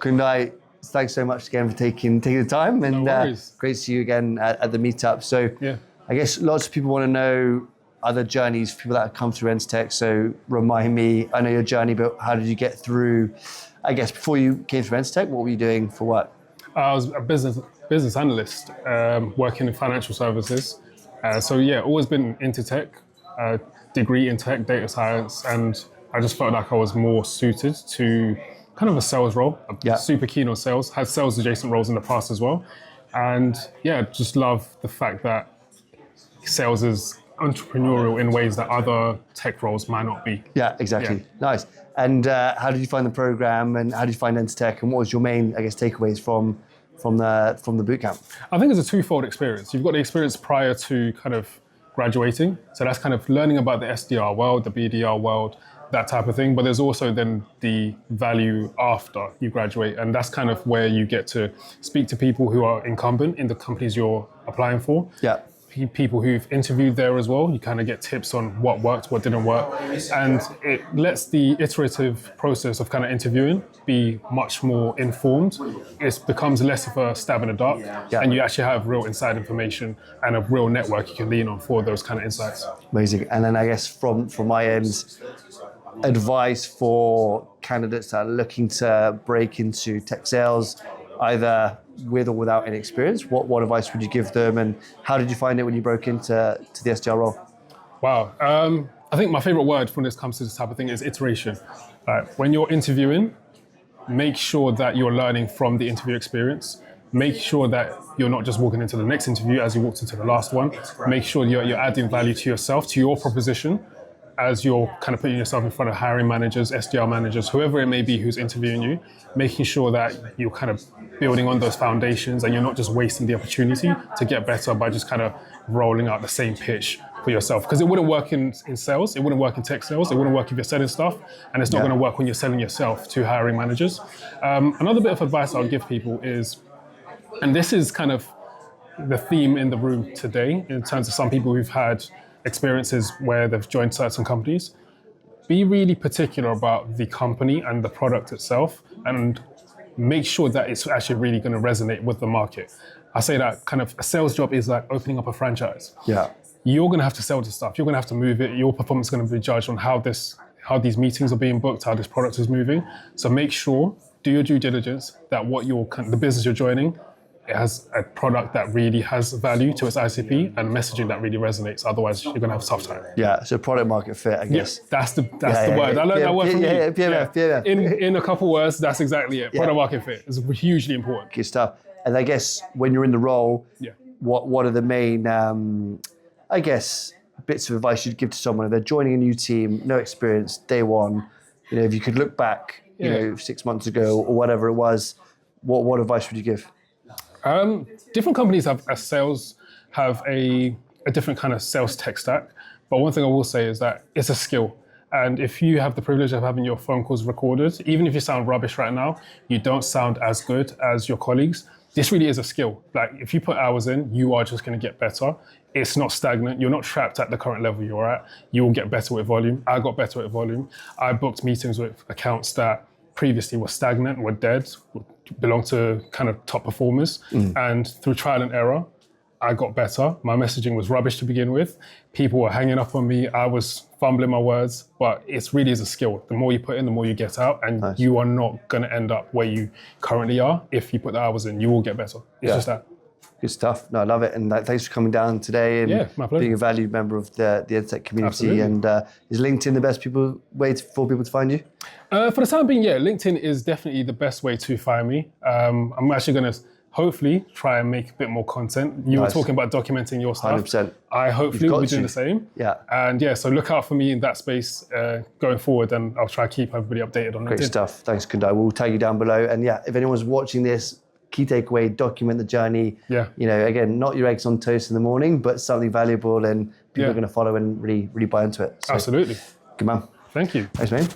Kundai, thanks so much again for taking the time, and great to see you again at the meetup. So I guess lots of people want to know other journeys, people that have come through Entr Tech. So remind me, I know your journey, but how did you get through, I guess, before you came through Entr Tech, what were you doing for work? I was a business analyst working in financial services. Always been into tech, degree in tech, data science, and I just felt like I was more suited to kind of a sales role. I'm super keen on sales, had sales adjacent roles in the past as well. And just love the fact that sales is entrepreneurial in ways that other tech roles might not be. Yeah, exactly. Nice. And how did you find the program, and how did you find Entr Tech, and what was your main, I guess, takeaways from the bootcamp? I think it's a twofold experience. You've got the experience prior to kind of graduating. So that's kind of learning about the SDR world, the BDR world, that type of thing. But there's also then the value after you graduate. And that's kind of where you get to speak to people who are incumbent in the companies you're applying for. Yeah. People who've interviewed there as well. You kind of get tips on what worked, what didn't work. And it lets the iterative process of kind of interviewing be much more informed. It becomes less of a stab in the dark, and you actually have real inside information and a real network you can lean on for those kind of insights. Amazing. And then I guess from my end, advice for candidates that are looking to break into tech sales, either with or without any experience, what advice would you give them, and how did you find it when you broke into the SDR role? Wow. I think my favorite word when it comes to this type of thing is iteration. When you're interviewing, make sure that you're learning from the interview experience. Make sure that you're not just walking into the next interview as you walked into the last one. Make sure you're adding value to yourself, to your proposition, as you're kind of putting yourself in front of hiring managers, SDR managers, whoever it may be who's interviewing you, making sure that you're kind of building on those foundations and you're not just wasting the opportunity to get better by just kind of rolling out the same pitch for yourself. Because it wouldn't work in sales, it wouldn't work in tech sales, it wouldn't work if you're selling stuff, and it's not going to work when you're selling yourself to hiring managers. Another bit of advice I'll give people is, and this is kind of the theme in the room today in terms of some people who've had experiences where they've joined certain companies, be really particular about the company and the product itself, and make sure that it's actually really going to resonate with the market. I say that kind of a sales job is like opening up a franchise. Yeah. You're going to have to sell this stuff. You're going to have to move it. Your performance is going to be judged on how these meetings are being booked, how this product is moving. So make sure, do your due diligence, that the business you're joining, it has a product that really has value to its ICP and messaging that really resonates. Otherwise, you're going to have a tough time. Yeah, so product market fit, I guess. That's the word. I learned that word from you. PMF. In a couple words, that's exactly it. Product market fit is hugely important. Good stuff. And I guess when you're in the role, what are the main, I guess, bits of advice you'd give to someone if they're joining a new team, no experience, day one? You know, if you could look back, 6 months ago or whatever it was, what advice would you give? Different companies have a different kind of sales tech stack. But one thing I will say is that it's a skill. And if you have the privilege of having your phone calls recorded, even if you sound rubbish right now, you don't sound as good as your colleagues. This really is a skill. Like, if you put hours in, you are just going to get better. It's not stagnant. You're not trapped at the current level you're at. You will get better with volume. I got better with volume. I booked meetings with accounts that previously were stagnant, were dead, belong to kind of top performers. And through trial and error, I got better. My messaging was rubbish to begin with. People were hanging up on me. I was fumbling my words, but it really is a skill. The more you put in, the more you get out, and you are not going to end up where you currently are. If you put the hours in, you will get better. It's just that. Good stuff. No, I love it. And thanks for coming down today and being a valued member of the Entr Tech community. Absolutely. And is LinkedIn the best way for people to find you? For the time being, LinkedIn is definitely the best way to find me. I'm actually going to hopefully try and make a bit more content. You were talking about documenting your stuff. 100%. I hopefully will be doing the same. Yeah. And so look out for me in that space going forward, and I'll try to keep everybody updated on LinkedIn. Great stuff. Thanks, Kundai. We'll tag you down below. And if anyone's watching this, key takeaway, document the journey. You know, again, not your eggs on toast in the morning, but something valuable, and people are going to follow and really buy into it. So, absolutely. Good man. Thank you. Thanks, man.